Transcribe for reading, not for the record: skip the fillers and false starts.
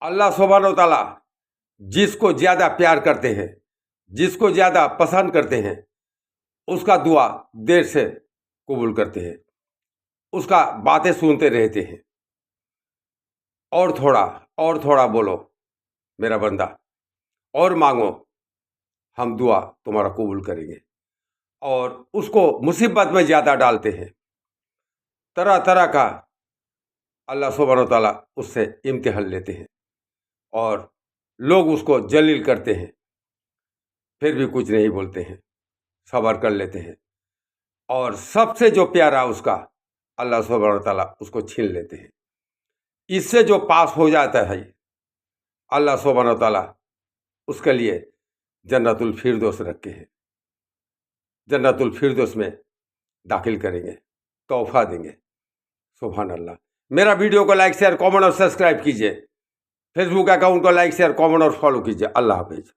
अल्लाह सुब्हान व तआला जिसको ज़्यादा प्यार करते हैं, जिसको ज़्यादा पसंद करते हैं, उसका दुआ देर से कबूल करते हैं, उसका बातें सुनते रहते हैं। और थोड़ा बोलो मेरा बंदा, और मांगो, हम दुआ तुम्हारा कबूल करेंगे। और उसको मुसीबत में ज़्यादा डालते हैं। तरह तरह का अल्लाह सुब्हान व तआला उससे इम्तिहान लेते हैं और लोग उसको जलील करते हैं, फिर भी कुछ नहीं बोलते हैं, सब्र कर लेते हैं। और सबसे जो प्यारा उसका अल्लाह सुब्हान व तआला उसको छीन लेते हैं। इससे जो पास हो जाता है अल्लाह सुब्हान व तआला उसके लिए जन्नतुल फिरदौस रखे हैं, जन्नतुल फिरदौस में दाखिल करेंगे, तोहफा देंगे। सुभान अल्लाह। मेरा वीडियो को लाइक शेयर कमेंट और सब्सक्राइब कीजिए। फेसबुक अकाउंट को लाइक शेयर कमेंट और फॉलो कीजिए। अल्लाह हाफिज।